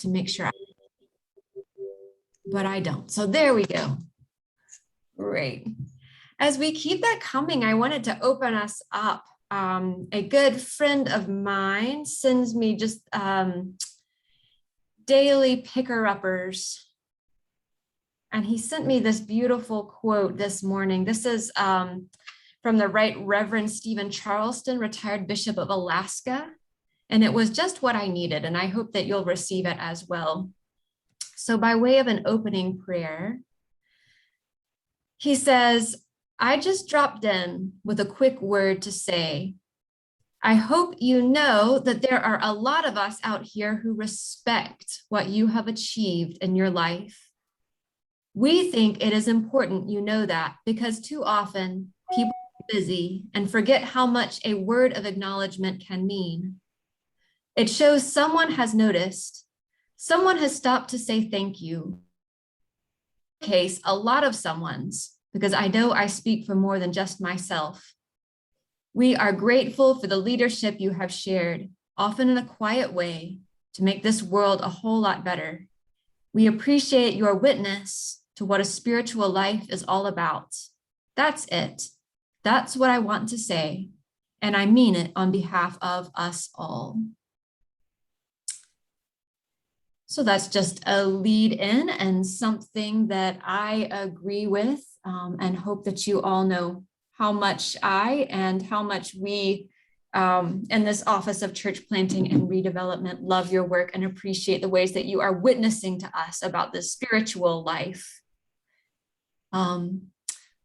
to make sure, but I don't. So there we go. Great. As we keep that coming, I wanted to open us up. A good friend of mine sends me just daily picker-uppers. And he sent me this beautiful quote this morning. This is from the Right Reverend Stephen Charleston, retired Bishop of Alaska. And it was just what I needed, and I hope that you'll receive it as well. So by way of an opening prayer, he says, I just dropped in with a quick word to say, I hope you know that there are a lot of us out here who respect what you have achieved in your life. We think it is important you know that because too often people are busy and forget how much a word of acknowledgement can mean. It shows someone has noticed, someone has stopped to say thank you. In this case, a lot of someone's, because I know I speak for more than just myself. We are grateful for the leadership you have shared, often in a quiet way, to make this world a whole lot better. We appreciate your witness to what a spiritual life is all about. That's it. That's what I want to say, and I mean it on behalf of us all. So that's just a lead in and something that I agree with and hope that you all know how much I and how much we in this Office of Church Planting and Redevelopment love your work and appreciate the ways that you are witnessing to us about this spiritual life.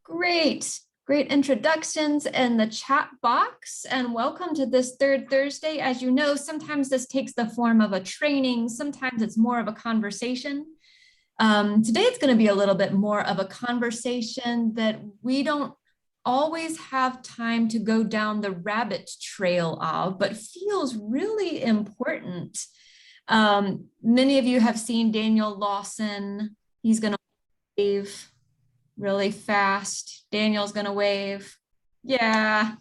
Great introductions in the chat box, and welcome to this third Thursday. As you know, sometimes this takes the form of a training, sometimes it's more of a conversation. Today it's going to be a little bit more of a conversation that we don't always have time to go down the rabbit trail of, but feels really important. Many of you have seen Daniel Lawson. He's going to wave really fast. Daniel's going to wave. Yeah.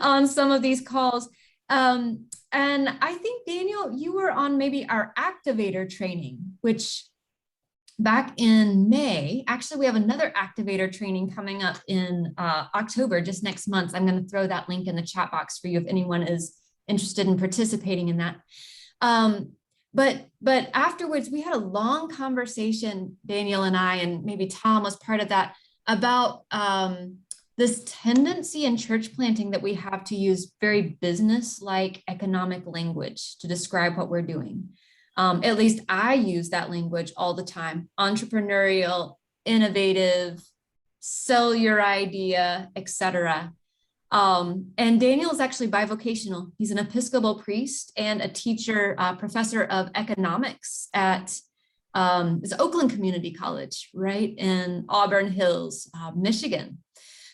On some of these calls. And I think, Daniel, you were on maybe our activator training, which back in May, actually, we have another activator training coming up in October, just next month. I'm going to throw that link in the chat box for you if anyone is interested in participating in that. But afterwards, we had a long conversation, Daniel and I, and maybe Tom was part of that, about this tendency in church planting that we have to use very business-like economic language to describe what we're doing. At least I use that language all the time: entrepreneurial, innovative, sell your idea, etc. And Daniel is actually bivocational. He's an Episcopal priest and a teacher, professor of economics at it's Oakland Community College, right in Auburn Hills, Michigan.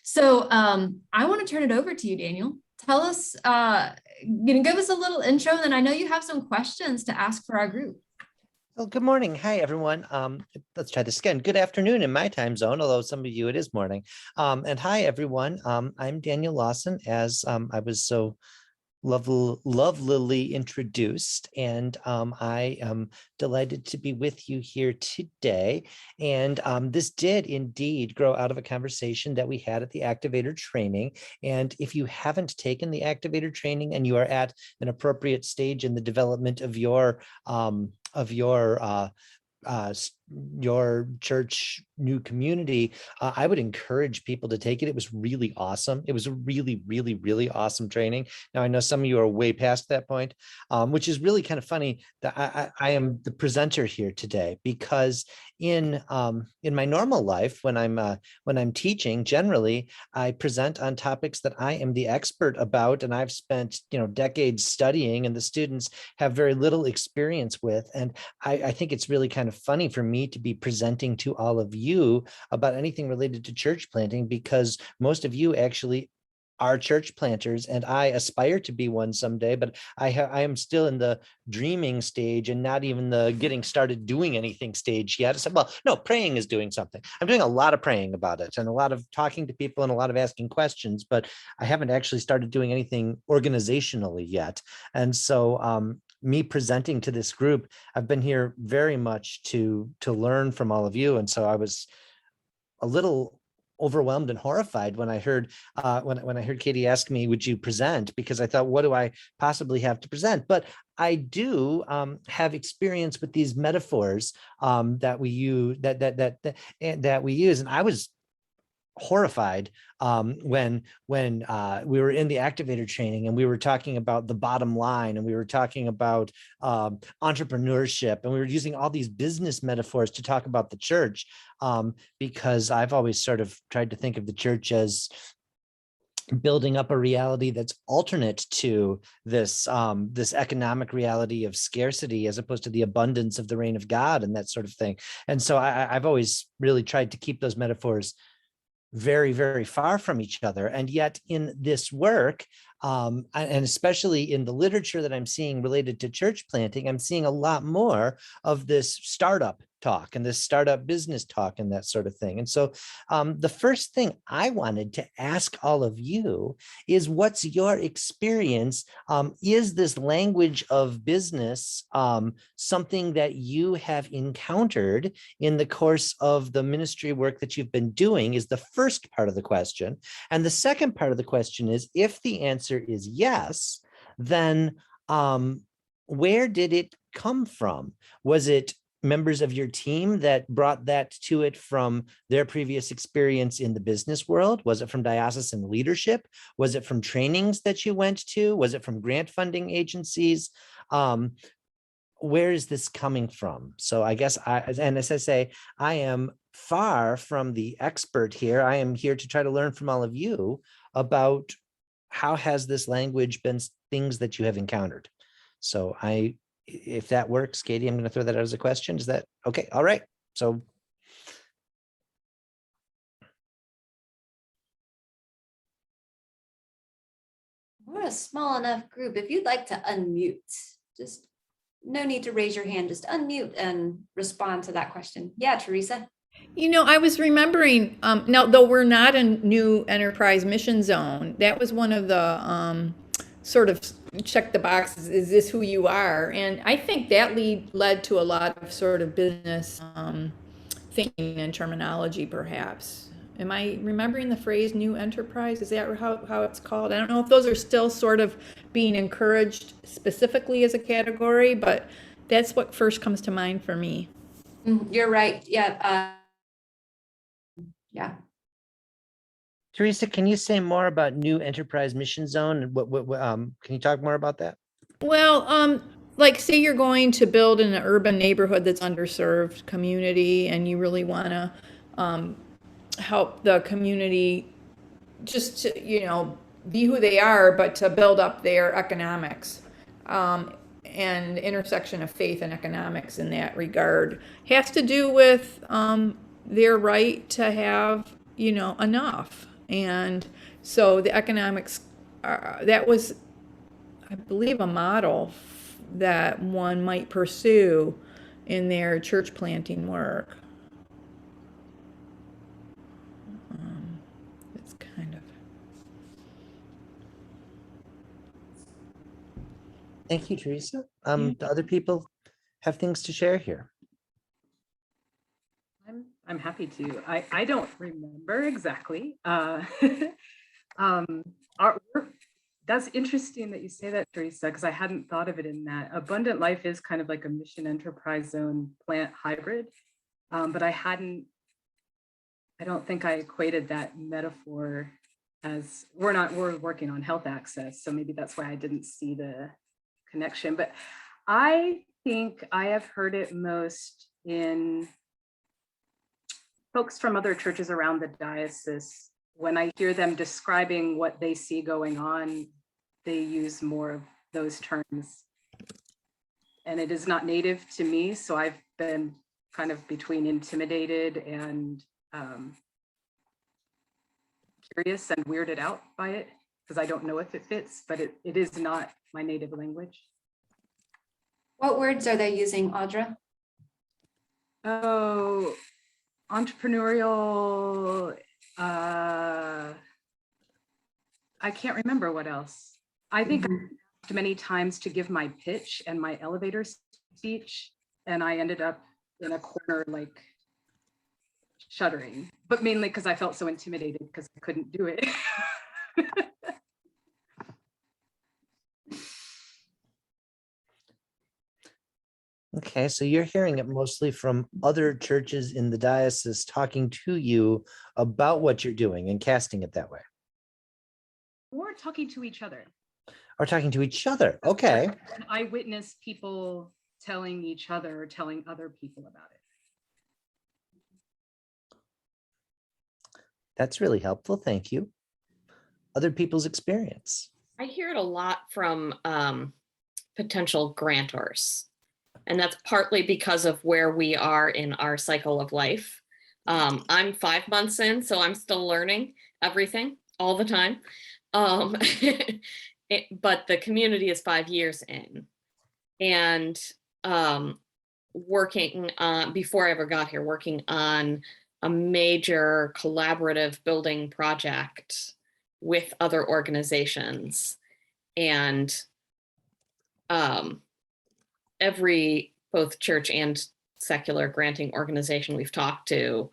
So I want to turn it over to you, Daniel. Tell us, give us a little intro, and then I know you have some questions to ask for our group. Well, good morning. Hi, everyone. Let's try this again. Good afternoon in my time zone, although some of you it is morning. And hi, everyone. I'm Daniel Lawson, as I was so lovelily introduced, and I am delighted to be with you here today. And this did indeed grow out of a conversation that we had at the activator training. And if you haven't taken the activator training and you are at an appropriate stage in the development of your church new community, I would encourage people to take it. It was really awesome. It was a really, really, really awesome training. Now, I know some of you are way past that point, which is really kind of funny that I am the presenter here today, because in my normal life, when I'm teaching, generally I present on topics that I am the expert about, and I've spent decades studying, and the students have very little experience with. And I think it's really kind of funny for me to be presenting to all of you about anything related to church planting, because most of you actually are church planters, and I aspire to be one someday, but I am still in the dreaming stage and not even the getting started doing anything stage yet. I said, well, no, praying is doing something. I'm doing a lot of praying about it and a lot of talking to people and a lot of asking questions, but I haven't actually started doing anything organizationally yet. And so me presenting to this group. I've been here very much to learn from all of you. And so I was a little overwhelmed and horrified when I heard when I heard Katie ask me, would you present? Because I thought, what do I possibly have to present? But I do have experience with these metaphors that we use that we use. And I was horrified when we were in the activator training and we were talking about the bottom line and we were talking about entrepreneurship and we were using all these business metaphors to talk about the church, because I've always sort of tried to think of the church as building up a reality that's alternate to this this economic reality of scarcity as opposed to the abundance of the reign of God and that sort of thing. And so I've always really tried to keep those metaphors very, very far from each other. And yet in this work, and especially in the literature that I'm seeing related to church planting, I'm seeing a lot more of this startup talk and this startup business talk and that sort of thing. And so the first thing I wanted to ask all of you is, what's your experience? Is this language of business something that you have encountered in the course of the ministry work that you've been doing, is the first part of the question. And the second part of the question is, if the answer is yes, then where did it come from? Was it members of your team that brought that to it from their previous experience in the business world? Was it from diocesan leadership? Was it from trainings that you went to? Was it from grant funding agencies? Where is this coming from? So I guess and as I say, I am far from the expert here. I am here to try to learn from all of you about how has this language been things that you have encountered. So if that works, Katie, I'm going to throw that out as a question. Is that okay? All right. So we're a small enough group. If you'd like to unmute, just no need to raise your hand, just unmute and respond to that question. Yeah, Teresa. I was remembering, now, though we're not a new enterprise mission zone, that was one of the sort of check the boxes, is this who you are? And I think that led to a lot of sort of business thinking and terminology, perhaps. Am I remembering the phrase new enterprise? Is that how it's called? I don't know if those are still sort of being encouraged specifically as a category, but that's what first comes to mind for me. You're right. Yeah. Yeah. Teresa, can you say more about new enterprise mission zone? And what can you talk more about that? Well, like say you're going to build in an urban neighborhood that's underserved community and you really want to help the community just to, be who they are, but to build up their economics. And the intersection of faith and economics in that regard has to do with their right to have, enough. And so the economics, that was, I believe, a model that one might pursue in their church planting work. It's kind of. Thank you, Teresa. Do other people have things to share here? I'm happy to. I don't remember exactly. That's interesting that you say that, Teresa, because I hadn't thought of it in that. Abundant Life is kind of like a mission enterprise zone plant hybrid, but I don't think I equated that metaphor as we're working on health access. So maybe that's why I didn't see the connection. But I think I have heard it most in folks from other churches around the diocese. When I hear them describing what they see going on, they use more of those terms. And it is not native to me, so I've been kind of between intimidated and curious and weirded out by it, because I don't know if it fits, but it is not my native language. What words are they using, Audra? Oh, entrepreneurial, I can't remember what else. I think many times to give my pitch and my elevator speech, and I ended up in a corner like shuddering, but mainly because I felt so intimidated because I couldn't do it. Okay, so you're hearing it mostly from other churches in the diocese talking to you about what you're doing and casting it that way, Or talking to each other. or talking to each other. Okay. And I witnessed people telling each other, telling other people about it. That's really helpful. Thank you. Other people's experience. I hear it a lot from potential grantors. And that's partly because of where we are in our cycle of life. I'm 5 months in, so I'm still learning everything all the time. But the community is 5 years in. And working on, before I ever got here, working on a major collaborative building project with other organizations. And every both church and secular granting organization we've talked to,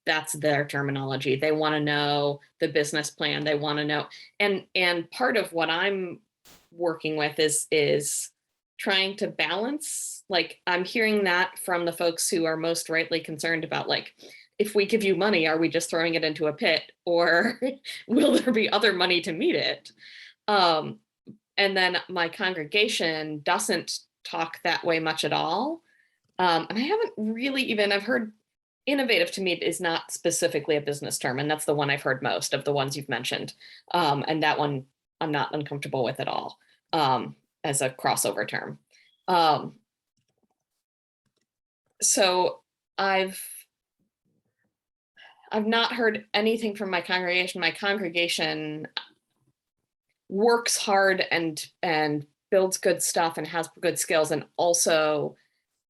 that's their terminology. They want to know the business plan. They want to know, and part of what I'm working with is trying to balance. Like, I'm hearing that from the folks who are most rightly concerned about, like, if we give you money, are we just throwing it into a pit, or will there be other money to meet it? And then my congregation doesn't talk that way much at all. And I haven't really even, I've heard innovative to me is not specifically a business term. And that's the one I've heard most of the ones you've mentioned. And that one I'm not uncomfortable with at all as a crossover term. So I've not heard anything from my congregation. My congregation works hard and builds good stuff and has good skills, and also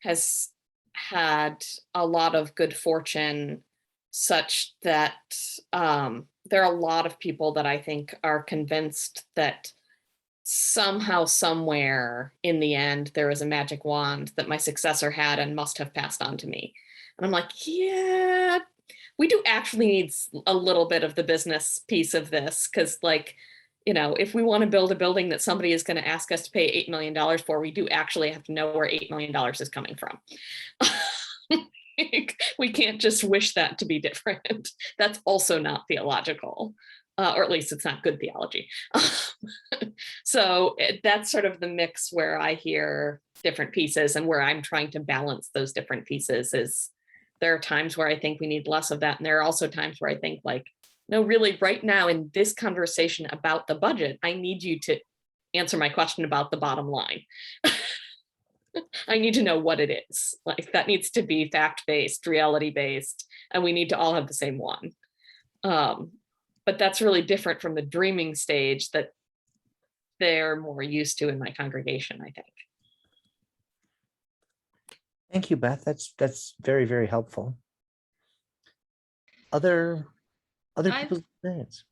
has had a lot of good fortune, such that there are a lot of people that I think are convinced that somehow, somewhere in the end, there is a magic wand that my successor had and must have passed on to me. And I'm like, yeah, we do actually need a little bit of the business piece of this, because, like, you know, if we want to build a building that somebody is going to ask us to pay $8 million for, we do actually have to know where $8 million is coming from. We can't just wish that to be different. That's also not theological, or at least it's not good theology. So that's sort of the mix where I hear different pieces, and where I'm trying to balance those different pieces. Is there are times where I think we need less of that, and there are also times where I think, like, no, really, right now in this conversation about the budget, I need you to answer my question about the bottom line. I need to know what it is. Like, that needs to be fact-based, reality-based, and we need to all have the same one. But that's really different from the dreaming stage that they're more used to in my congregation, I think. Thank you, Beth. That's very, very helpful. Other people's experience.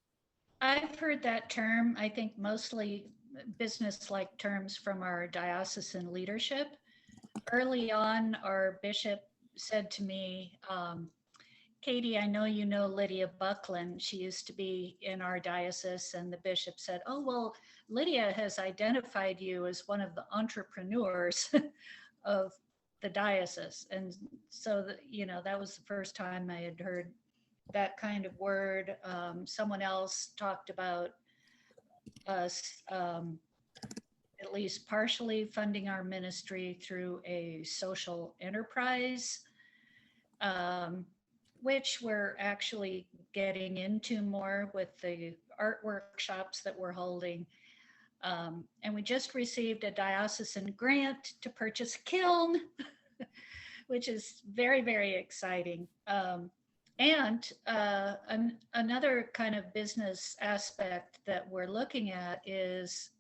I've heard that term, I think mostly business-like terms from our diocesan leadership. Early on, our bishop said to me, Katie, I know you know Lydia Buckland. She used to be in our diocese, and the bishop said, oh, well, Lydia has identified you as one of the entrepreneurs of the diocese. And so, you know, that was the first time I had heard that kind of word. Someone else talked about us at least partially funding our ministry through a social enterprise, which we're actually getting into more with the art workshops that we're holding. And we just received a diocesan grant to purchase a kiln, which is very, very exciting. And another kind of business aspect that we're looking at is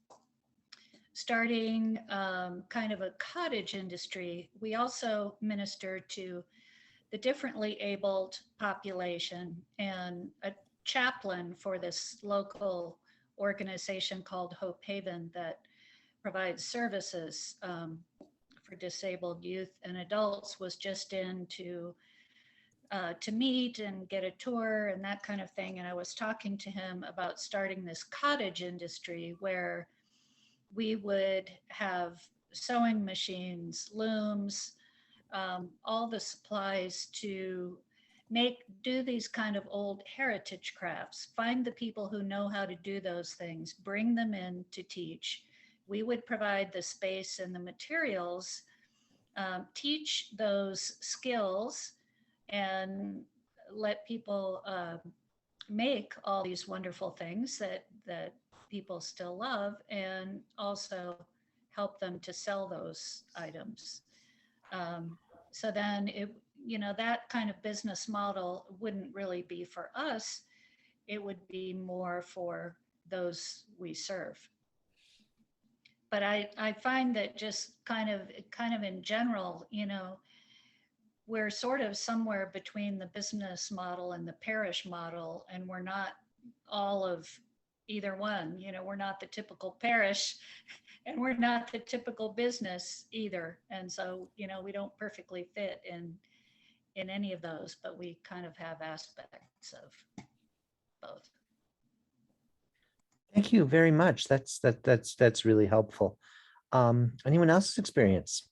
starting kind of a cottage industry. We also minister to the differently abled population, and a chaplain for this local organization called Hope Haven that provides services for disabled youth and adults, was just in to meet and get a tour and that kind of thing. And I was talking to him about starting this cottage industry where we would have sewing machines, looms, all the supplies to do these kind of old heritage crafts, find the people who know how to do those things, bring them in to teach. We would provide the space and the materials, teach those skills, and let people make all these wonderful things that people still love, and also help them to sell those items. So then that kind of business model wouldn't really be for us. It would be more for those we serve. But I find that just kind of in general, we're sort of somewhere between the business model and the parish model, and we're not all of either one. We're not the typical parish and we're not the typical business either. And so, we don't perfectly fit in any of those, but we kind of have aspects of both. Thank you very much. That's really helpful. Anyone else's experience?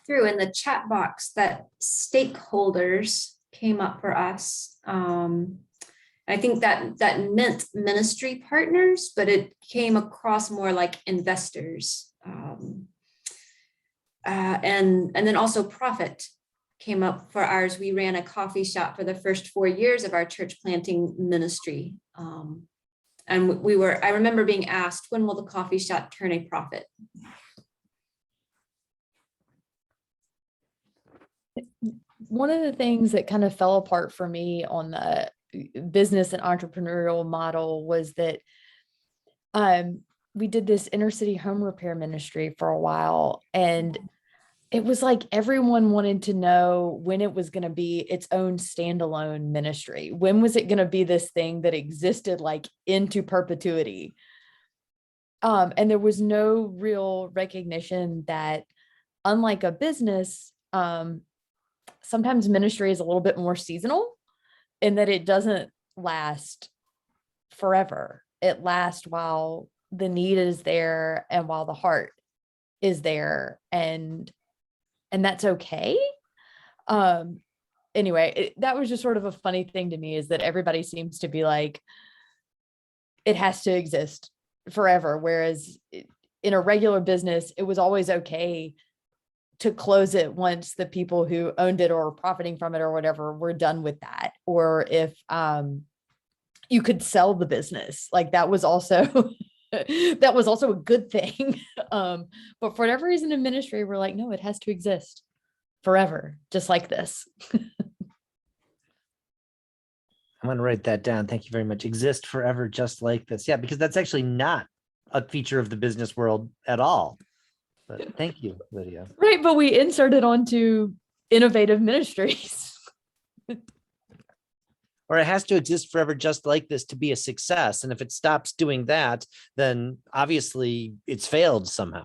Through in the chat box that stakeholders came up for us. I think that meant ministry partners, but it came across more like investors. And then also profit came up for ours. We ran a coffee shop for the first 4 years of our church planting ministry. And I remember being asked, when will the coffee shop turn a profit? One of the things that kind of fell apart for me on the business and entrepreneurial model was that we did this inner city home repair ministry for a while, and it was like everyone wanted to know when it was going to be its own standalone ministry. When was it going to be this thing that existed like into perpetuity? And there was no real recognition that, unlike a business, sometimes ministry is a little bit more seasonal in that it doesn't last forever. It lasts while the need is there and while the heart is there, and that's okay. Anyway, that was just sort of a funny thing to me, is that everybody seems to be like, it has to exist forever. Whereas in a regular business, it was always okay to close it once the people who owned it or were profiting from it or whatever were done with that. Or if you could sell the business, like that was also that was also a good thing. But for whatever reason in ministry, we're like, no, it has to exist forever, just like this. I'm going to write that down. Thank you very much. Exist forever, just like this. Yeah, because that's actually not a feature of the business world at all. But thank you, Lydia. Right, but we inserted onto innovative ministries. Or it has to exist forever just like this to be a success. And if it stops doing that, then obviously it's failed somehow.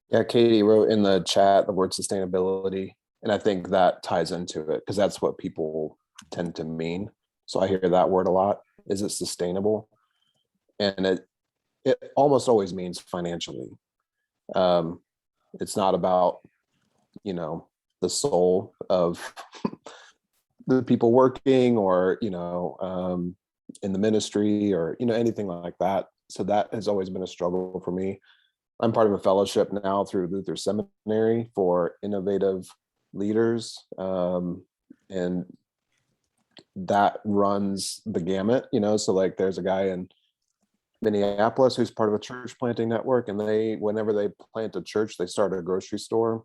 Yeah, Katie wrote in the chat the word sustainability, and I think that ties into it because that's what people tend to mean. So I hear that word a lot. Is it sustainable? And it almost always means financially. It's not about, the soul of the people working or, in the ministry or, anything like that. So that has always been a struggle for me. I'm part of a fellowship now through Luther Seminary for innovative leaders. And that runs the gamut, so like there's a guy in Minneapolis who's part of a church planting network, and whenever they plant a church, they start a grocery store.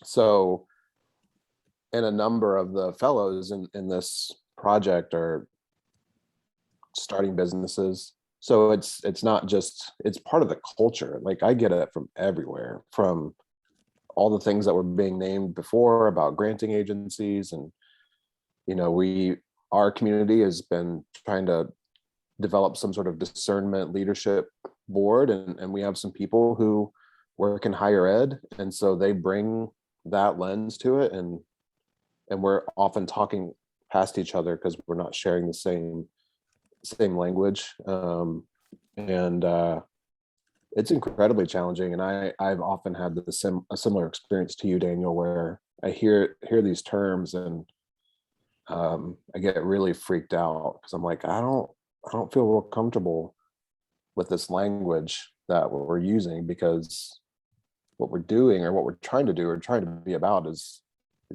So, and a number of the fellows in this project are starting businesses. So it's not just, it's part of the culture. Like I get it from everywhere, from all the things that were being named before about granting agencies. And, our community has been trying to develop some sort of discernment leadership board, and we have some people who work in higher ed, and so they bring that lens to it, and we're often talking past each other because we're not sharing the same language, and it's incredibly challenging. And I've often had a similar experience to you, Daniel, where I hear these terms, and I get really freaked out because I'm like, I don't feel real comfortable with this language that we're using, because what we're doing or what we're trying to do or trying to be about is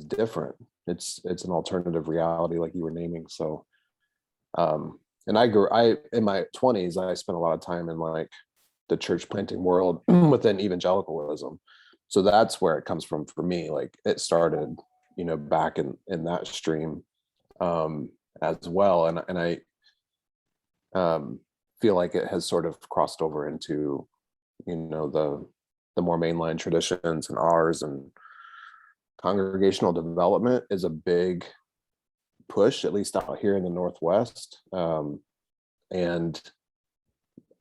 different. It's an alternative reality, like you were naming. So, and in my 20s, I spent a lot of time in like the church planting world within evangelicalism. So that's where it comes from for me. Like it started, back in that stream as well. And I feel like it has sort of crossed over into, the more mainline traditions and ours, and congregational development is a big push, at least out here in the Northwest. And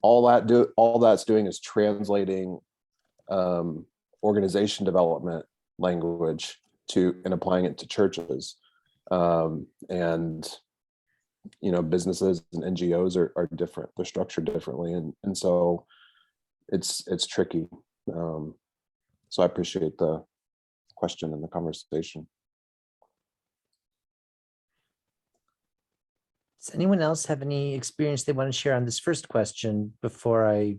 all that's doing is translating organization development language and applying it to churches. And businesses and NGOs are different. They're structured differently, and so it's tricky. So I appreciate the question and the conversation. Does anyone else have any experience they want to share on this first question before I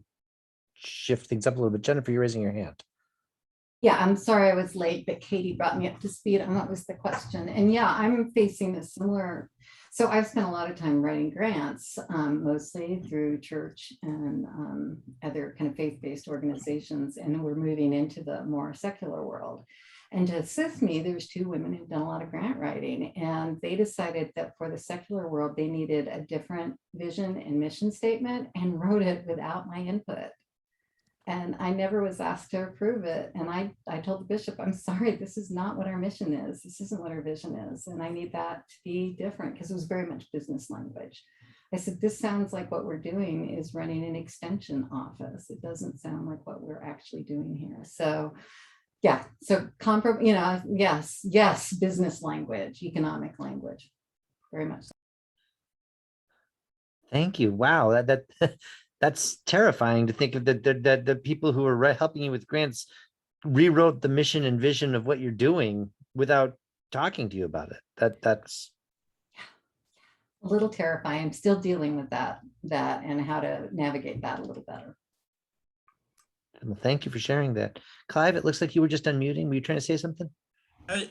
shift things up a little bit? Jennifer, you're raising your hand. Yeah, I'm sorry I was late, but Katie brought me up to speed on what was the question. And yeah, I'm facing a similar. So I've spent a lot of time writing grants, mostly through church and other kind of faith-based organizations, and we're moving into the more secular world. And to assist me, there's two women who've done a lot of grant writing, and they decided that for the secular world, they needed a different vision and mission statement, and wrote it without my input. And I never was asked to approve it. And I told the bishop, I'm sorry, this is not what our mission is. This isn't what our vision is. And I need that to be different, because it was very much business language. I said, this sounds like what we're doing is running an extension office. It doesn't sound like what we're actually doing here. So yeah, so yes, business language, economic language, very much so. Thank you. Wow, that's terrifying to think of the people who are helping you with grants rewrote the mission and vision of what you're doing without talking to you about it. That's a little terrifying. I'm still dealing with that and how to navigate that a little better. Well, thank you for sharing that. Clive, it looks like you were just unmuting. Were you trying to say something?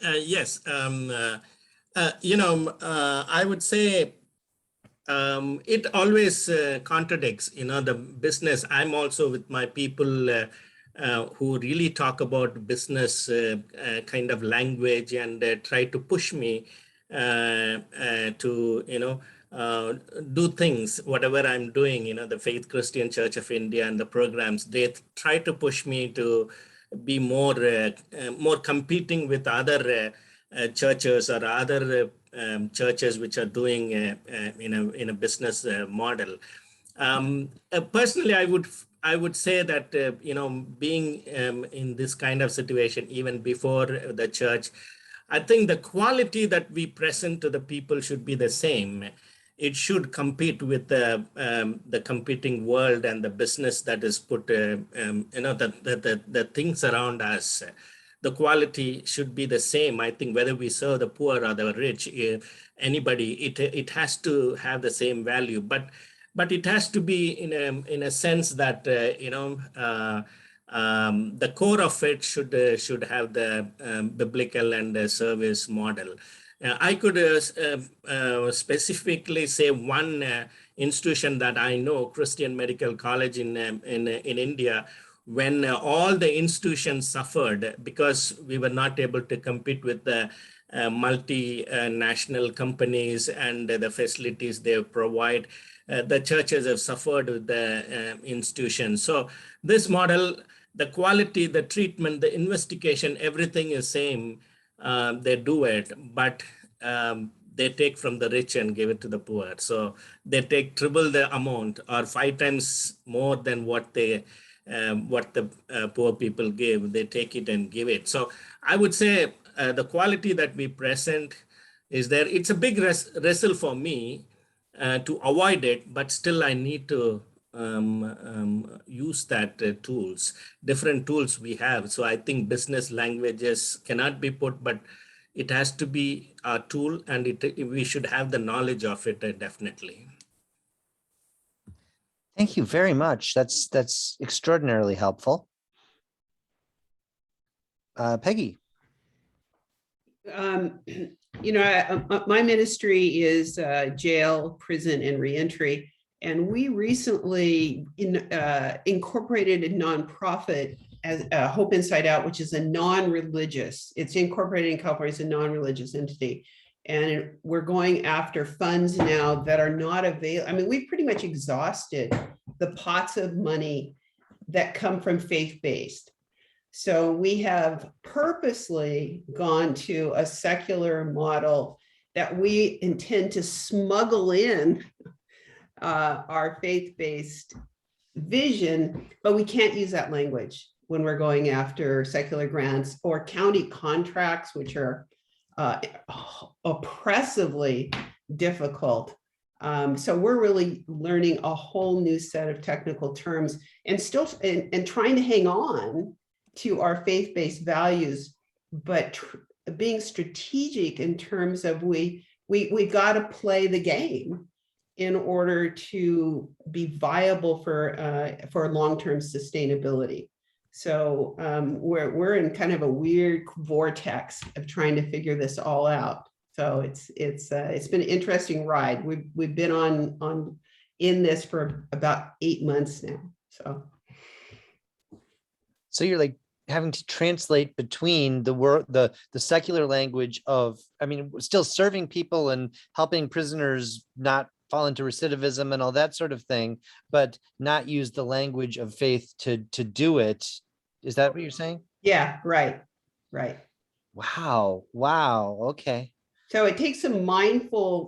Yes. I would say it always contradicts, the business. I'm also with my people who really talk about business kind of language, and try to push me to, do things, whatever I'm doing, the Faith Christian Church of India and the programs, they try to push me to be more competing with other churches or other churches which are doing in a business model. Personally, I would say that being in this kind of situation, even before the church, I think the quality that we present to the people should be the same. It should compete with the competing world and the business that is put, the things around us. The quality should be the same. I think whether we serve the poor or the rich, anybody, it has to have the same value. But it has to be in a sense that the core of it should have the biblical and the service model. I could specifically say one institution that I know, Christian Medical College in India, when all the institutions suffered because we were not able to compete with the multinational companies and the facilities they provide, the churches have suffered with the institutions. So this model the quality, the treatment, the investigation, everything is same. They do it, but they take from the rich and give it to the poor. So they take triple the amount or 5 times more than what the poor people give. They take it and give it. So I would say the quality that we present is there. It's a big wrestle for me to avoid it, but still I need to use that different tools we have. So I think business languages cannot be put, but it has to be a tool, and we should have the knowledge of it definitely. Thank you very much. That's extraordinarily helpful. Peggy. My ministry is jail, prison, and reentry. And we recently incorporated a nonprofit as Hope Inside Out, which is a non-religious. It's incorporated in California as a non-religious entity. And we're going after funds now that are not available. I mean, we've pretty much exhausted the pots of money that come from faith-based. So we have purposely gone to a secular model that we intend to smuggle in our faith-based vision, but we can't use that language when we're going after secular grants or county contracts, which are oppressively difficult. So we're really learning a whole new set of technical terms and still and trying to hang on to our faith-based values, but being strategic in terms of we got to play the game in order to be viable for long-term sustainability. So we're in kind of a weird vortex of trying to figure this all out. So it's been an interesting ride. We've been on in this for about 8 months now. So you're like having to translate between the secular language of, I mean, still serving people and helping prisoners not fall into recidivism and all that sort of thing, but not use the language of faith to do it. Is that what you're saying? Yeah, right. Wow. Okay. So it takes some mindful,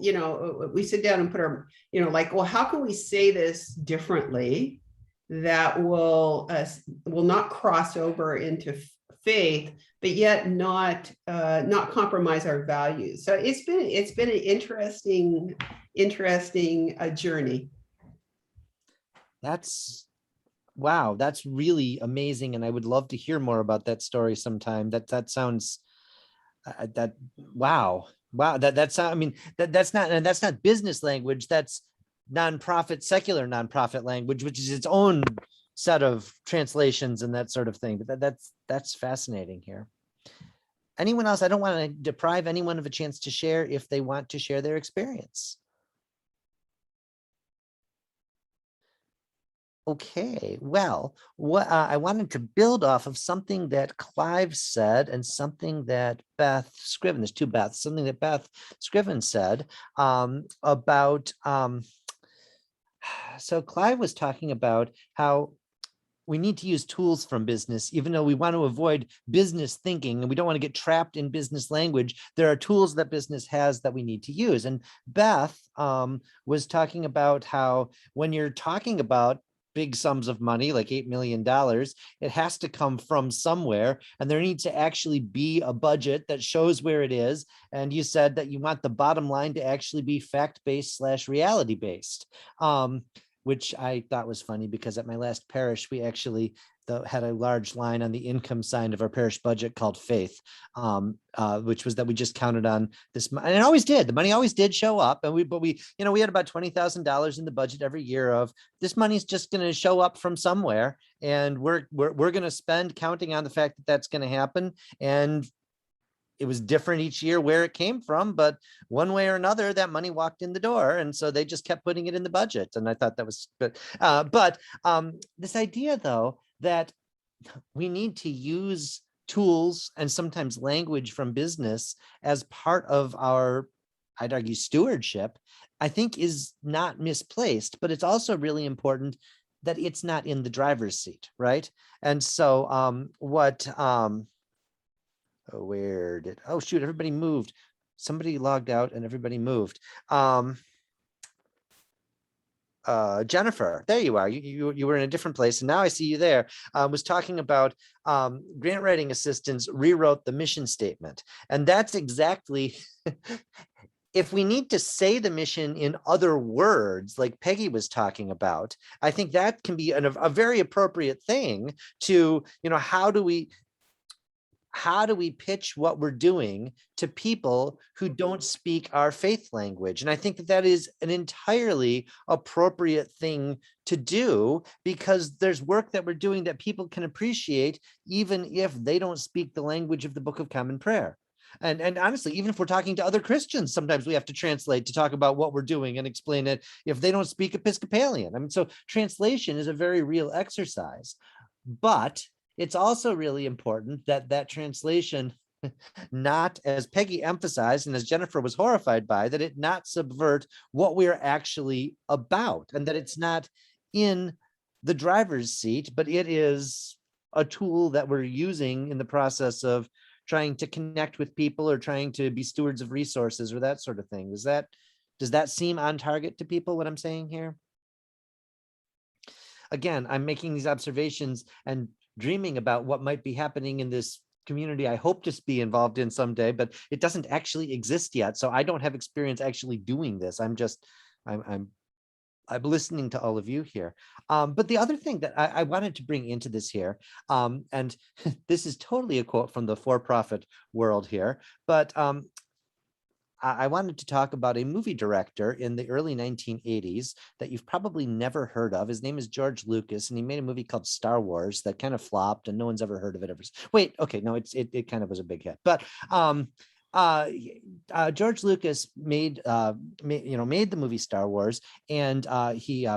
we sit down and put our, well, how can we say this differently that will not cross over into faith, but yet not compromise our values. So it's been an interesting journey. Wow, that's really amazing, and I would love to hear more about that story sometime. That sounds wow. That's I mean that's not business language. That's nonprofit, secular nonprofit language, which is its own set of translations and that sort of thing. But that's fascinating here. Anyone else? I don't want to deprive anyone of a chance to share if they want to share their experience. Okay, well, what I wanted to build off of something that Clive said and something that Beth Scriven, there's two Beths, something that Beth Scriven said about, so Clive was talking about how we need to use tools from business, even though we want to avoid business thinking and we don't want to get trapped in business language. There are tools that business has that we need to use. And Beth was talking about how when you're talking about big sums of money, like $8 million, it has to come from somewhere. And there needs to actually be a budget that shows where it is. And you said that you want the bottom line to actually be fact-based / reality-based, which I thought was funny because at my last parish, we actually had a large line on the income side of our parish budget called faith, which was that we just counted on this. And it always did. The money always did show up. And we had about $20,000 in the budget every year of this money's just going to show up from somewhere. And we're going to spend counting on the fact that that's going to happen. And it was different each year where it came from, but one way or another, that money walked in the door. And so they just kept putting it in the budget. And I thought that was good. But this idea, though, that we need to use tools and sometimes language from business as part of our, I'd argue, stewardship, I think is not misplaced, but it's also really important that it's not in the driver's seat, right? And so oh shoot, everybody moved. Somebody logged out and everybody moved. Jennifer, there you are. You were in a different place, and now I see you there. Was talking about grant writing assistants rewrote the mission statement, and that's exactly. If we need to say the mission in other words, like Peggy was talking about, I think that can be a very appropriate thing to, how do we pitch what we're doing to people who don't speak our faith language? And I think that is an entirely appropriate thing to do, because there's work that we're doing that people can appreciate, even if they don't speak the language of the Book of Common Prayer. And honestly, even if we're talking to other Christians, sometimes we have to translate to talk about what we're doing and explain it if they don't speak Episcopalian. I mean, so translation is a very real exercise, but it's also really important that that translation not, as Peggy emphasized, and as Jennifer was horrified by, that it not subvert what we're actually about, and that it's not in the driver's seat, but it is a tool that we're using in the process of trying to connect with people or trying to be stewards of resources or that sort of thing. Does that seem on target to people, what I'm saying here? Again, I'm making these observations and dreaming about what might be happening in this community I hope to be involved in someday, but it doesn't actually exist yet. So I don't have experience actually doing this. I'm listening to all of you here. But the other thing that I wanted to bring into this here, and this is totally a quote from the for-profit world here, but I wanted to talk about a movie director in the early 1980s that you've probably never heard of. His name is George Lucas, and he made a movie called Star Wars that kind of flopped, and no one's ever heard of it ever. Wait, okay, no, it kind of was a big hit, but George Lucas made the movie Star Wars, and he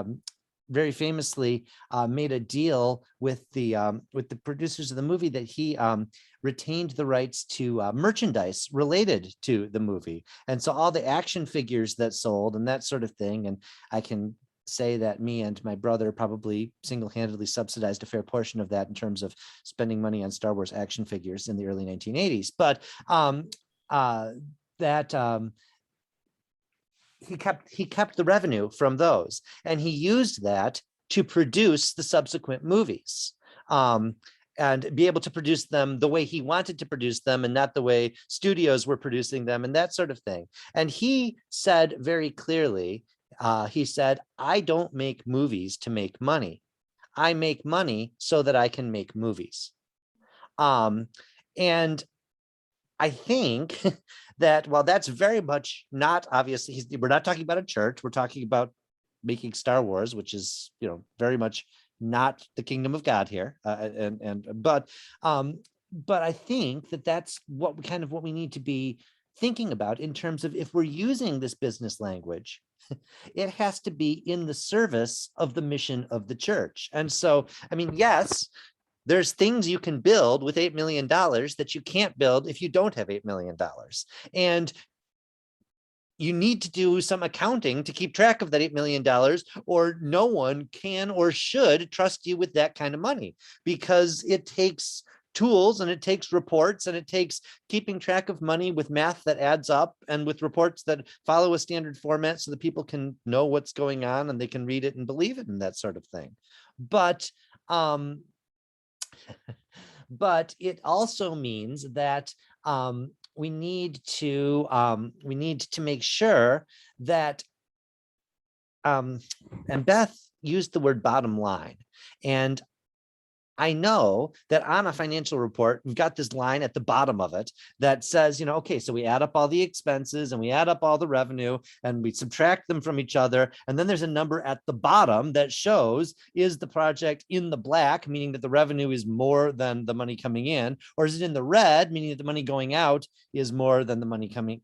very famously made a deal with the producers of the movie that he retained the rights to merchandise related to the movie, and so all the action figures that sold and that sort of thing. And I can say that me and my brother probably single-handedly subsidized a fair portion of that in terms of spending money on Star Wars action figures in the early 1980s. But he kept the revenue from those, and he used that to produce the subsequent movies, and be able to produce them the way he wanted to produce them and not the way studios were producing them and that sort of thing. And he said very clearly, he said, I don't make movies to make money. I make money so that I can make movies. And I think that while that's very much not, obviously, we're not talking about a church, we're talking about making Star Wars, which is, very much not the kingdom of God here. But I think that that's what we need to be thinking about in terms of, if we're using this business language, it has to be in the service of the mission of the church. And so, I mean, yes, there's things you can build with $8 million that you can't build if you don't have $8 million. And you need to do some accounting to keep track of that $8 million, or no one can or should trust you with that kind of money, because it takes tools and it takes reports and it takes keeping track of money with math that adds up and with reports that follow a standard format so that people can know what's going on and they can read it and believe it and that sort of thing. But it also means that we need to make sure that, and Beth used the word bottom line, and I know that on a financial report, we've got this line at the bottom of it that says, okay, so we add up all the expenses and we add up all the revenue and we subtract them from each other. And then there's a number at the bottom that shows, is the project in the black, meaning that the revenue is more than the money coming in, or is it in the red, meaning that the money going out is more than the money coming,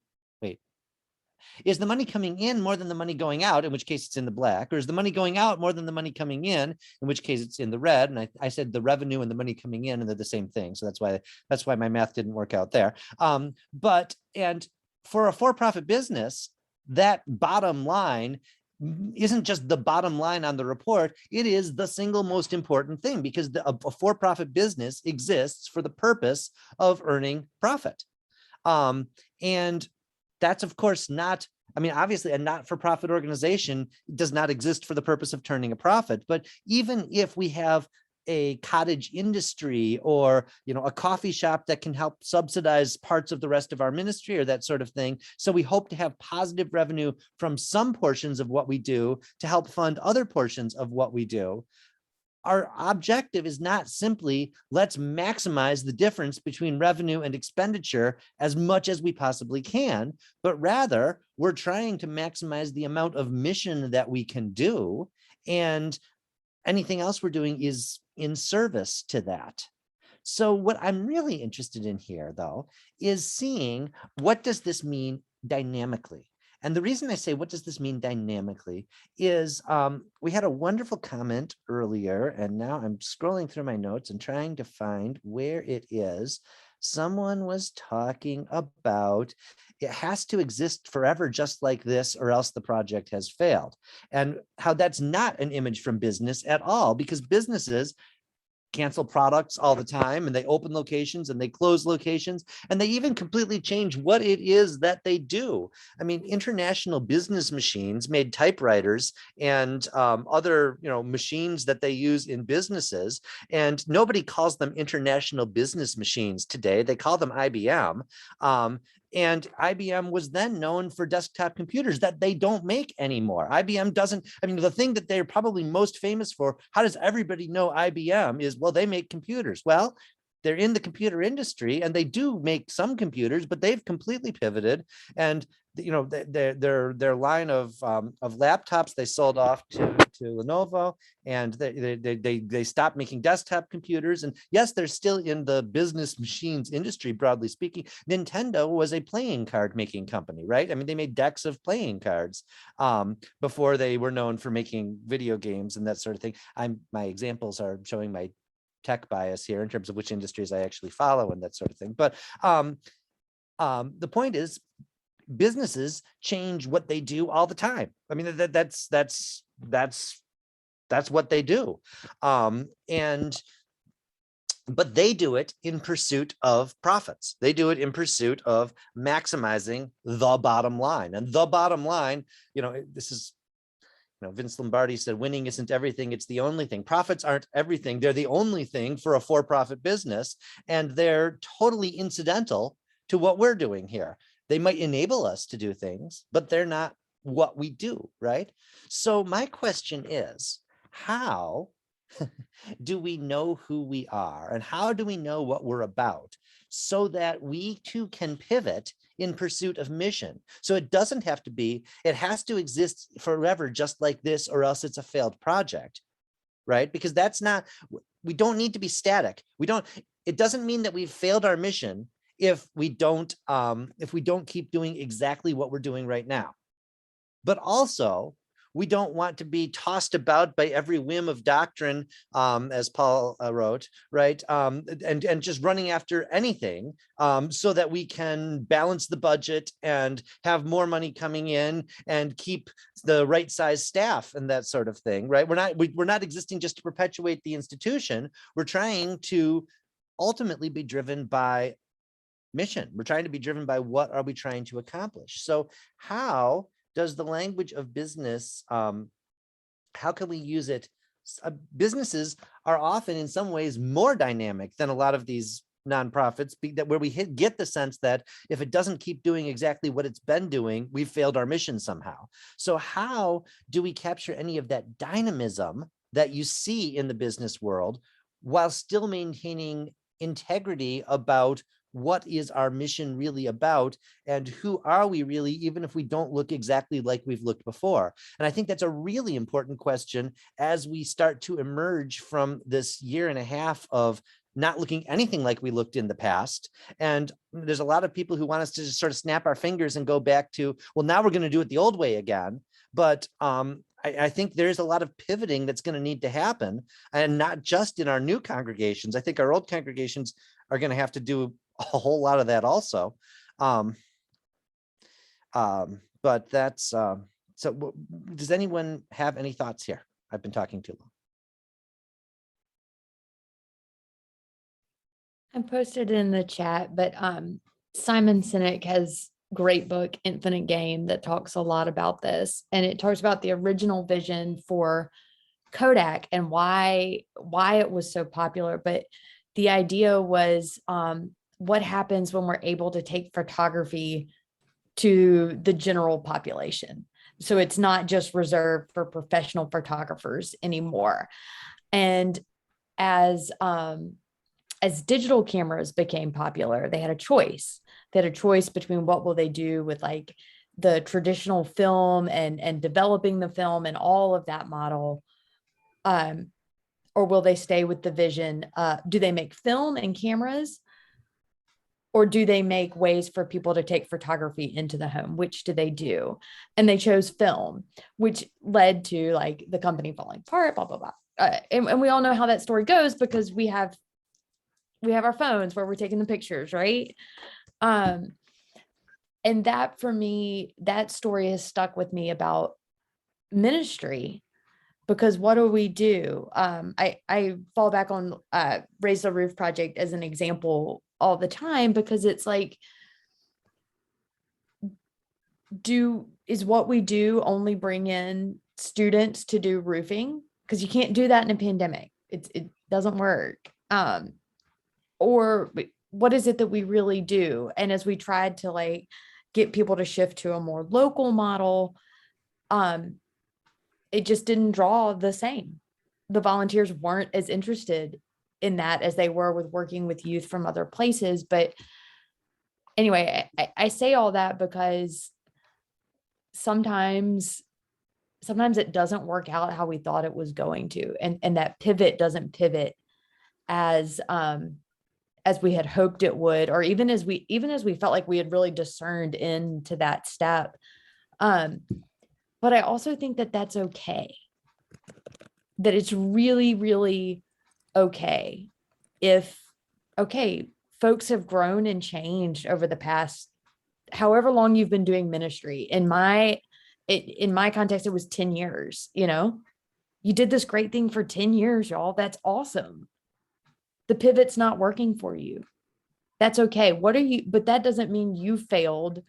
is the money coming in more than the money going out, in which case it's in the black, or is the money going out more than the money coming in which case it's in the red? And I said the revenue and the money coming in, and they're the same thing. So that's why my math didn't work out there. And for a for-profit business, that bottom line isn't just the bottom line on the report. It is the single most important thing, because a for-profit business exists for the purpose of earning profit. And that's, of course, not, I mean, obviously a not-for-profit organization does not exist for the purpose of turning a profit. But even if we have a cottage industry, or, you know, a coffee shop that can help subsidize parts of the rest of our ministry, or that sort of thing. So we hope to have positive revenue from some portions of what we do to help fund other portions of what we do. Our objective is not simply, let's maximize the difference between revenue and expenditure as much as we possibly can, but rather we're trying to maximize the amount of mission that we can do, and anything else we're doing is in service to that. So what I'm really interested in here, though, is seeing, what does this mean dynamically? And the reason I say, what does this mean dynamically, is we had a wonderful comment earlier, and now I'm scrolling through my notes and trying to find where it is. Someone was talking about it has to exist forever just like this, or else the project has failed. And how that's not an image from business at all, because businesses cancel products all the time, and they open locations and they close locations, and they even completely change what it is that they do. I mean, International Business Machines made typewriters and other, you know, machines that they use in businesses, and nobody calls them International Business Machines today. They call them IBM. And IBM was then known for desktop computers that they don't make anymore. IBM doesn't, I mean, the thing that they're probably most famous for, how does everybody know IBM, is, well, they make computers. Well, they're in the computer industry and they do make some computers, but they've completely pivoted. And, you know, their line of laptops, they sold off to Lenovo, and they stopped making desktop computers. And yes, they're still in the business machines industry, broadly speaking. Nintendo was a playing card making company, right? I mean, they made decks of playing cards before they were known for making video games and that sort of thing. My examples are showing my tech bias here in terms of which industries I actually follow and that sort of thing. But the point is, businesses change what they do all the time. I mean, that's what they do. But they do it in pursuit of profits. They do it in pursuit of maximizing the bottom line. And the bottom line, you know, this is, you know, Vince Lombardi said, winning isn't everything, it's the only thing. Profits aren't everything. They're the only thing for a for-profit business, and they're totally incidental to what we're doing here. They might enable us to do things, but they're not what we do, right? So my question is, how do we know who we are, and how do we know what we're about, so that we too can pivot in pursuit of mission? So it doesn't have to be, it has to exist forever just like this, or else it's a failed project, right? Because that's not, we don't need to be static. It doesn't mean that we've failed our mission if we don't keep doing exactly what we're doing right now. But also, we don't want to be tossed about by every whim of doctrine, as Paul wrote, right? And just running after anything so that we can balance the budget and have more money coming in and keep the right size staff and that sort of thing, right? We're not existing just to perpetuate the institution. We're trying to ultimately be driven by mission. We're trying to be driven by what are we trying to accomplish. So how does the language of business, how can we use it? Businesses are often in some ways more dynamic than a lot of these nonprofits, where we get the sense that if it doesn't keep doing exactly what it's been doing, we've failed our mission somehow. So how do we capture any of that dynamism that you see in the business world while still maintaining integrity about what is our mission really about, and who are we really, even if we don't look exactly like we've looked before? And I think that's a really important question as we start to emerge from this year and a half of not looking anything like we looked in the past. And there's a lot of people who want us to just sort of snap our fingers and go back to, well, now we're going to do it the old way again. But I think there's a lot of pivoting that's going to need to happen, and not just in our new congregations. I think our old congregations are going to have to do a whole lot of that also. But that's So does anyone have any thoughts here? I've been talking too long. I posted in the chat, but Simon Sinek has great book, Infinite Game, that talks a lot about this. And it talks about the original vision for Kodak and why it was so popular. But the idea was what happens when we're able to take photography to the general population. So it's not just reserved for professional photographers anymore. And as digital cameras became popular, they had a choice. They had a choice between what will they do with like the traditional film and developing the film and all of that model, or will they stay with the vision? Do they make film and cameras, or do they make ways for people to take photography into the home? Which do they do? And they chose film, which led to like the company falling apart, blah, blah, blah. And we all know how that story goes because we have our phones where we're taking the pictures, right? And that, for me, that story has stuck with me about ministry, because what do we do? I fall back on Raise the Roof Project as an example all the time, because it's like, is what we do only bring in students to do roofing? Because you can't do that in a pandemic. It doesn't work. Or what is it that we really do? And as we tried to like get people to shift to a more local model, it just didn't draw the same. The volunteers weren't as interested in that as they were with working with youth from other places. But anyway, I say all that because sometimes it doesn't work out how we thought it was going to, and that pivot doesn't pivot as we had hoped it would, or even as we felt like we had really discerned into that step. But I also think that that's okay. That it's really, really okay if, folks have grown and changed over the past, however long you've been doing ministry. In my context, it was 10 years, you did this great thing for 10 years, y'all. That's awesome. The pivot's not working for you. That's okay. But that doesn't mean you failed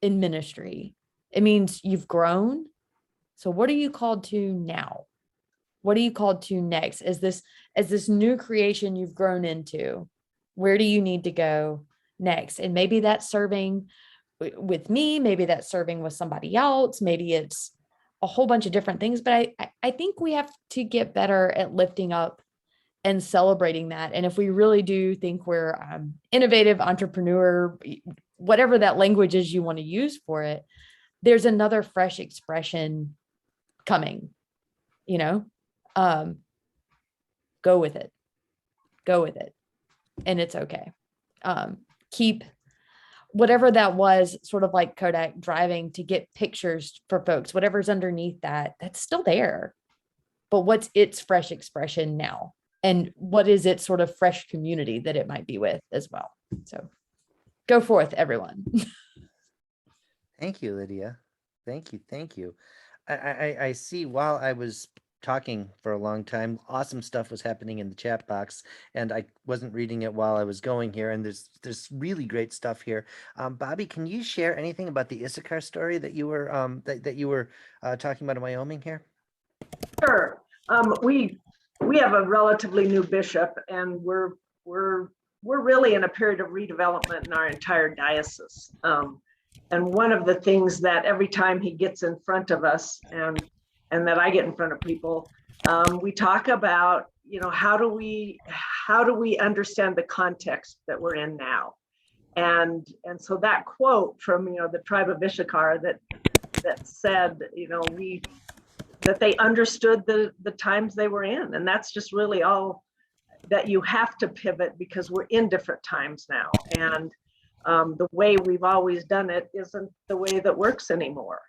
in ministry. It means you've grown. So what are you called to now? What are you called to next? As this new creation you've grown into, where do you need to go next? And maybe that's serving with me, maybe that's serving with somebody else, maybe it's a whole bunch of different things. But I think we have to get better at lifting up and celebrating that. And if we really do think we're innovative, entrepreneur, whatever that language is you want to use for it, there's another fresh expression coming, go with it, and it's okay. Keep whatever that was, sort of like Kodak driving to get pictures for folks, whatever's underneath that's still there, but what's its fresh expression now? And what is its sort of fresh community that it might be with as well? So go forth, everyone. Thank you, Lydia. Thank you. I see, while I was talking for a long time, awesome stuff was happening in the chat box, and I wasn't reading it while I was going here, and there's really great stuff here. Bobby, can you share anything about the Issachar story that you were that you were talking about in Wyoming here? Sure. We have a relatively new bishop, and we're really in a period of redevelopment in our entire diocese. And one of the things that every time he gets in front of us, and that I get in front of people, we talk about, how do we understand the context that we're in now? And so that quote from, the tribe of Issachar that said, that they understood the times they were in. And that's just really all that you have to pivot, because we're in different times now. And the way we've always done it isn't the way that works anymore.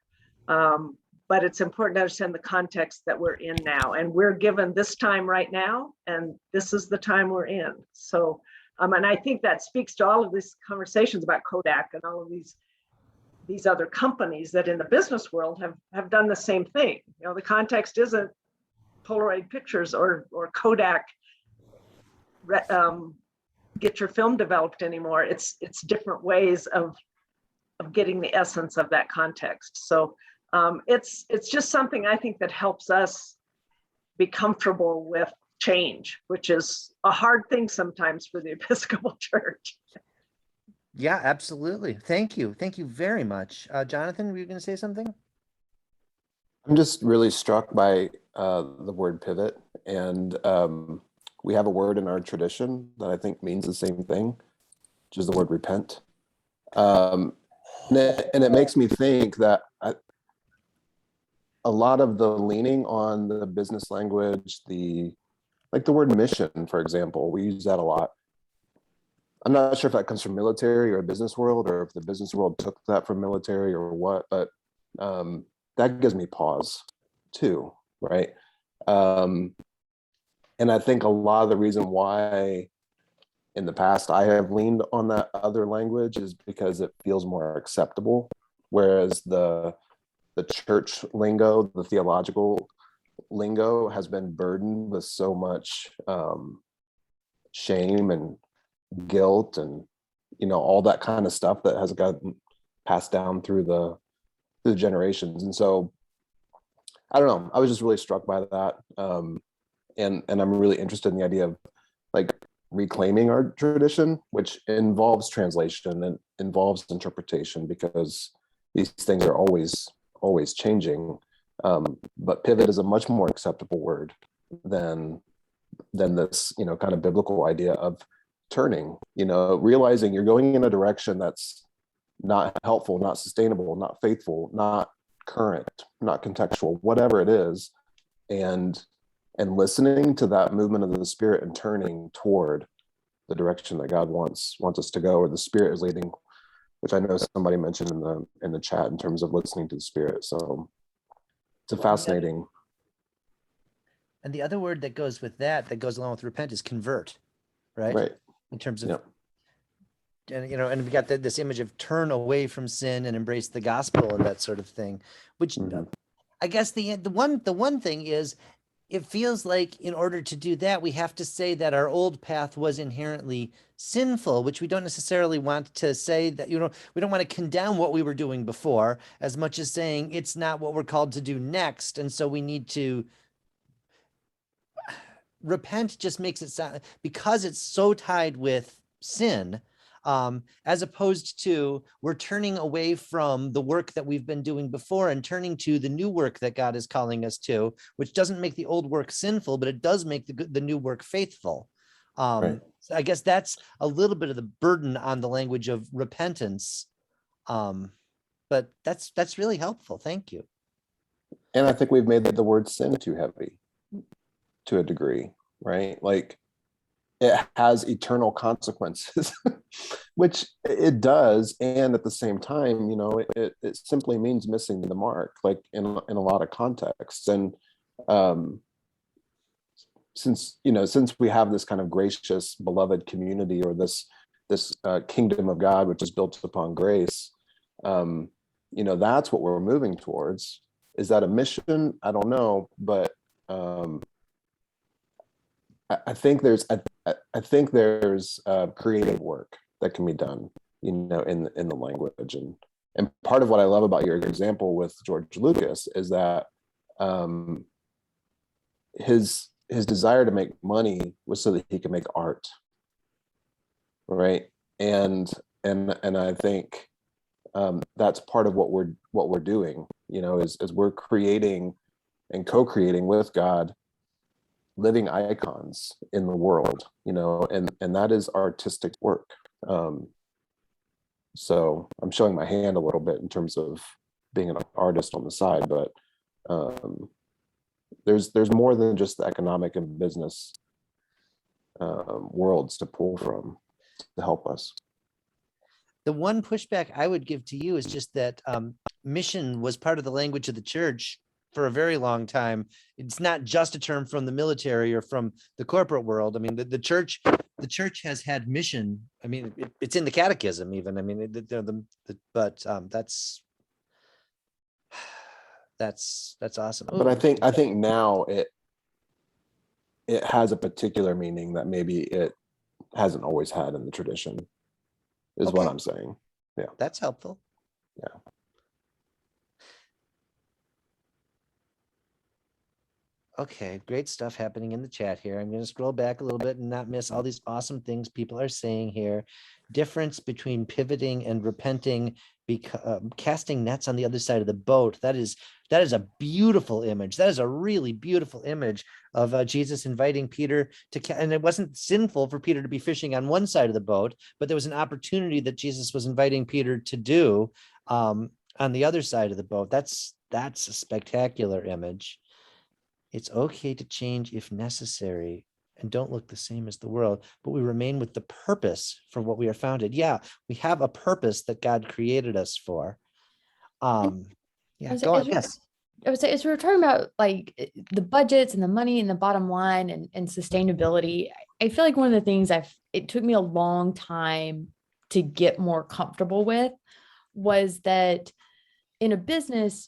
But it's important to understand the context that we're in now. And we're given this time right now, and this is the time we're in. So, and I think that speaks to all of these conversations about Kodak and all of these these other companies that in the business world have done the same thing. You know, the context isn't Polaroid pictures or Kodak get your film developed anymore. It's different ways of getting the essence of that context. So it's just something I think that helps us be comfortable with change, which is a hard thing sometimes for the Episcopal Church. Yeah, absolutely. Thank you. Thank you very much. Jonathan, were you going to say something? I'm just really struck by the word pivot. And we have a word in our tradition that I think means the same thing, which is the word repent. And it makes me think that a lot of the leaning on the business language, like the word mission, for example, we use that a lot. I'm not sure if that comes from military or business world, or if the business world took that from military or what, but that gives me pause too, right? And I think a lot of the reason why in the past I have leaned on that other language is because it feels more acceptable, whereas the church lingo, the theological lingo has been burdened with so much shame and guilt and, you know, all that kind of stuff that has gotten passed down through the generations. And so I don't know, I was just really struck by that. And I'm really interested in the idea of like reclaiming our tradition, which involves translation and involves interpretation, because these things are always changing. But pivot is a much more acceptable word than this, you know, kind of biblical idea of turning, you know, realizing you're going in a direction that's not helpful, not sustainable, not faithful, not current, not contextual, whatever it is, and listening to that movement of the Spirit and turning toward the direction that God wants us to go, or the Spirit is leading, which I know somebody mentioned in the chat in terms of listening to the Spirit. So it's a fascinating. And the other word that goes with that goes along with repent is convert, right? Right. In terms of, Yep. and, you know, and we got this image of turn away from sin and embrace the gospel and that sort of thing, which I guess the one thing is, it feels like in order to do that, we have to say that our old path was inherently sinful, which we don't necessarily want to say. That, you know, we don't want to condemn what we were doing before as much as saying it's not what we're called to do next. And so we need to repent. Just makes it sound, because it's so tied with sin, as opposed to we're turning away from the work that we've been doing before and turning to the new work that God is calling us to, which doesn't make the old work sinful, but it does make the new work faithful. Right. So I guess that's a little bit of the burden on the language of repentance. But that's really helpful. Thank you. And I think we've made the word sin too heavy to a degree, right? Like, it has eternal consequences, which it does. And at the same time, you know, it simply means missing the mark, like in a lot of contexts. And since we have this kind of gracious, beloved community, or this kingdom of God, which is built upon grace, you know, that's what we're moving towards. Is that a mission? I don't know, but I think there's creative work that can be done, you know, in the language, and part of what I love about your example with George Lucas is that his desire to make money was so that he could make art, right? And I think that's part of what we're doing, you know, is we're creating and co-creating with God living icons in the world, you know, and that is artistic work. So I'm showing my hand a little bit in terms of being an artist on the side, but there's more than just the economic and business worlds to pull from to help us. The one pushback I would give to you is just that mission was part of the language of the church for a very long time. It's not just a term from the military or from the corporate world. I mean, the church the church has had mission. I mean, it's in the catechism even. I mean, but that's awesome. But I think now it has a particular meaning that maybe it hasn't always had in the tradition, is what Okay. I'm saying. Yeah. That's helpful. Yeah. Okay, great stuff happening in the chat here. I'm going to scroll back a little bit and not miss all these awesome things people are saying here. Difference between pivoting and repenting, casting nets on the other side of the boat. That is a beautiful image. That is a really beautiful image of Jesus inviting Peter to, and it wasn't sinful for Peter to be fishing on one side of the boat, but there was an opportunity that Jesus was inviting Peter to do on the other side of the boat. That's a spectacular image. It's okay to change if necessary and don't look the same as the world, but we remain with the purpose for what we are founded. Yeah, we have a purpose that God created us for. Yeah, go on. Yes. I would say, as we were talking about like the budgets and the money and the bottom line and sustainability, I feel like one of the things it took me a long time to get more comfortable with was that in a business,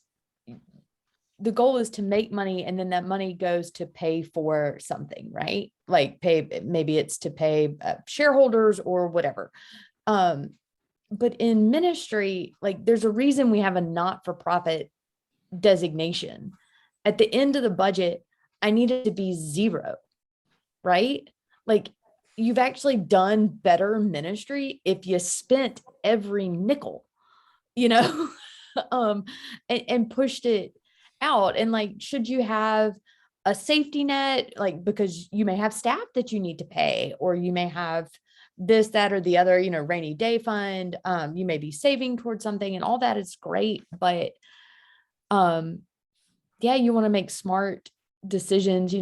the goal is to make money, and then that money goes to pay for something, right? Like maybe it's to pay shareholders or whatever. But in ministry, like there's a reason we have a not-for-profit designation. At the end of the budget, I need it to be zero, right? Like you've actually done better ministry if you spent every nickel, and pushed it out. And like, should you have a safety net, like, because you may have staff that you need to pay, or you may have this, that, or the other, rainy day fund, you may be saving towards something, and all that is great. But yeah, you want to make smart decisions,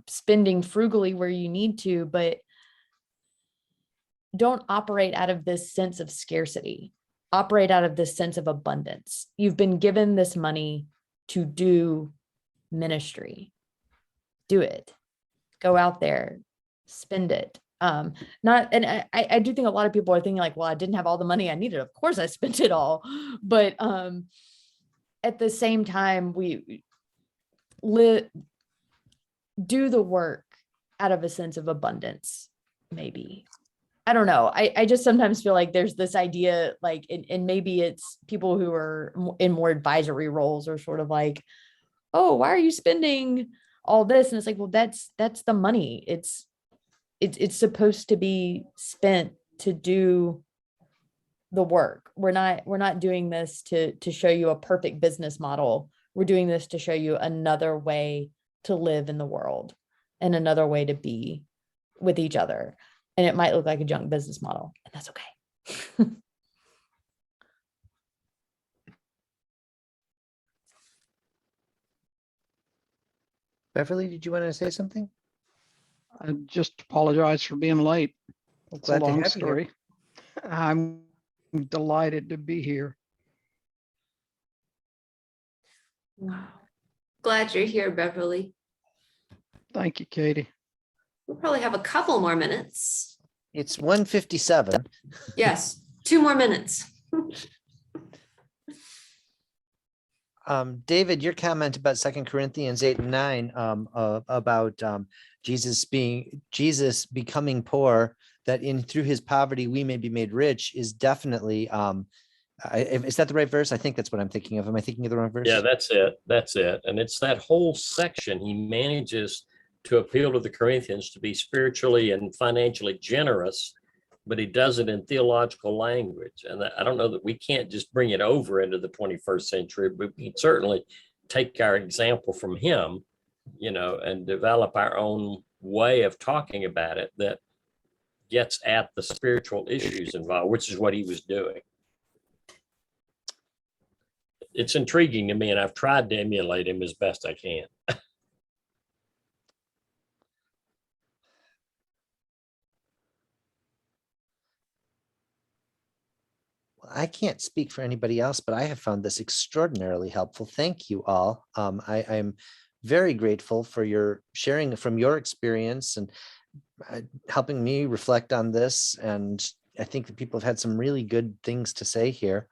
spending frugally where you need to, but don't operate out of this sense of scarcity. Operate out of this sense of abundance. You've been given this money to do ministry. Do it. Go out there, spend it. I do think a lot of people are thinking like, well, I didn't have all the money I needed. Of course I spent it all. But at the same time, we do the work out of a sense of abundance, maybe. I don't know. I just sometimes feel like there's this idea, like, and maybe it's people who are in more advisory roles are sort of like, oh, why are you spending all this? And it's like, well, that's the money. It's supposed to be spent to do the work. We're not doing this to show you a perfect business model. We're doing this to show you another way to live in the world and another way to be with each other. And it might look like a junk business model, and that's okay. Beverly, did you want to say something? I just apologize for being late. It's a long story. I'm delighted to be here. Wow. Glad you're here, Beverly. Thank you, Katie. We'll probably have a couple more minutes. It's 1:57. Yes, 2 more minutes. David, your comment about 2 Corinthians 8 and 9 about Jesus becoming poor, that through his poverty we may be made rich, is definitely is that the right verse? I think that's what I'm thinking of. Am I thinking of the wrong verse? Yeah, that's it. And it's that whole section. He manages to appeal to the Corinthians to be spiritually and financially generous, but he does it in theological language. And I don't know that we can't just bring it over into the 21st century, but we can certainly take our example from him, and develop our own way of talking about it that gets at the spiritual issues involved, which is what he was doing. It's intriguing to me, and I've tried to emulate him as best I can. I can't speak for anybody else, but I have found this extraordinarily helpful. Thank you all. I'm very grateful for your sharing from your experience, and helping me reflect on this. And I think that people have had some really good things to say here.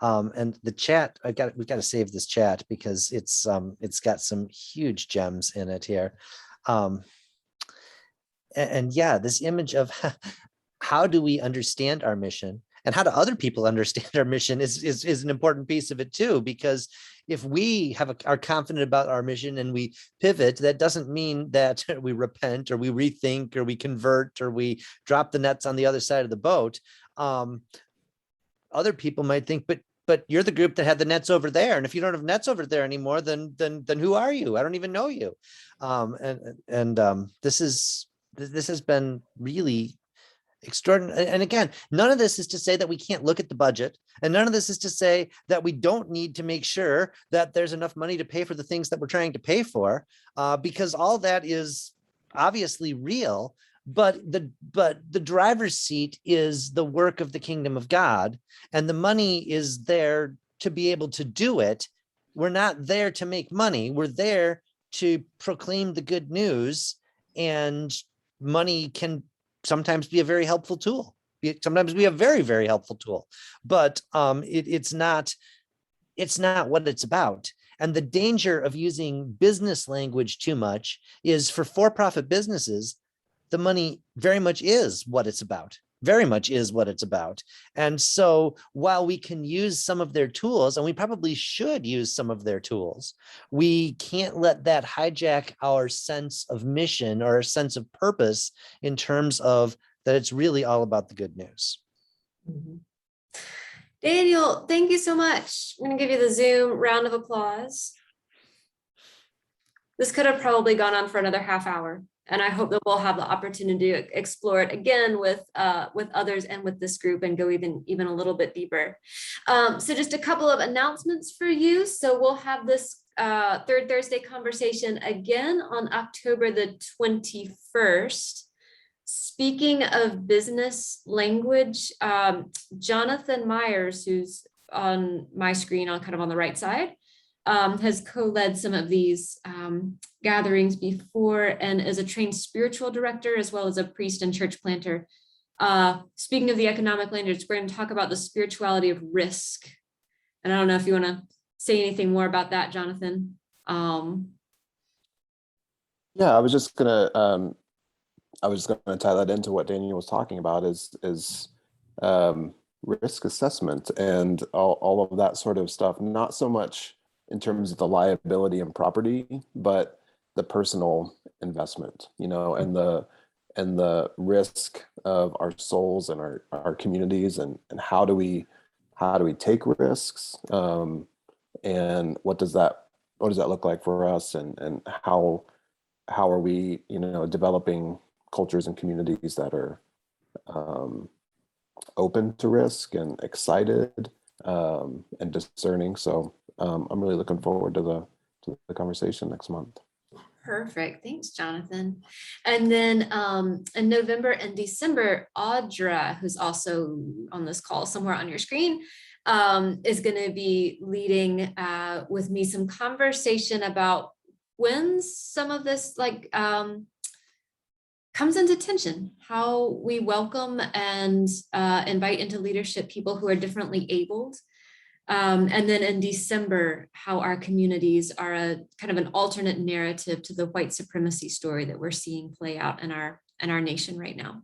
And the chat, we've got to save this chat because it's got some huge gems in it here. And yeah, this image of how do we understand our mission and how do other people understand our mission is an important piece of it too, because if we are confident about our mission and we pivot, that doesn't mean that we repent or we rethink or we convert or we drop the nets on the other side of the boat. Other people might think, but you're the group that had the nets over there. And if you don't have nets over there anymore, then who are you? I don't even know you. This has been really extraordinary. And again, none of this is to say that we can't look at the budget, and none of this is to say that we don't need to make sure that there's enough money to pay for the things that we're trying to pay for, because all that is obviously real. But the driver's seat is the work of the kingdom of God, and the money is there to be able to do it. We're not there to make money. We're there to proclaim the good news, and money can sometimes be a very helpful tool. Sometimes be a very, very helpful tool, but it's not what it's about. And the danger of using business language too much is for-profit businesses, the money very much is what it's about. Very much is what it's about. And so while we can use some of their tools, and we probably should use some of their tools, we can't let that hijack our sense of mission or a sense of purpose in terms of that it's really all about the good news. Mm-hmm. Daniel, thank you so much. I'm going to give you the Zoom round of applause. This could have probably gone on for another half hour. And I hope that we'll have the opportunity to explore it again with others and with this group and go even a little bit deeper. So just a couple of announcements for you. So we'll have this Third Thursday conversation again on October the 21st. Speaking of business language, Jonathan Myers, who's on my screen kind of on the right side, has co-led some of these gatherings before and is a trained spiritual director as well as a priest and church planter. Speaking of the economic language, we're going to talk about the spirituality of risk. And I don't know if you want to say anything more about that, Jonathan. Yeah, I was just gonna tie that into what Daniel was talking about is risk assessment and all of that sort of stuff. Not so much in terms of the liability and property, but the personal investment, and the risk of our souls and our communities, and how do we take risks, and what does that look like for us, and how are we developing cultures and communities that are open to risk and excited and discerning. So I'm really looking forward to the conversation next month. Perfect. Thanks, Jonathan. And then in November and December, Audra, who's also on this call somewhere on your screen, is going to be leading with me some conversation about when some of this comes into tension, how we welcome and invite into leadership people who are differently abled. And then in December, how our communities are a kind of an alternate narrative to the white supremacy story that we're seeing play out in our nation right now.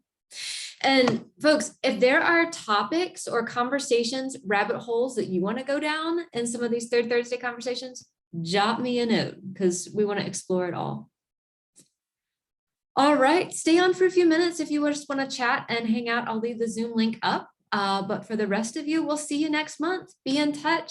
And folks, if there are topics or conversations, rabbit holes that you want to go down in some of these Third Thursday conversations, jot me a note because we want to explore it all. All right, stay on for a few minutes if you just want to chat and hang out. I'll leave the Zoom link up. But for the rest of you, we'll see you next month. Be in touch.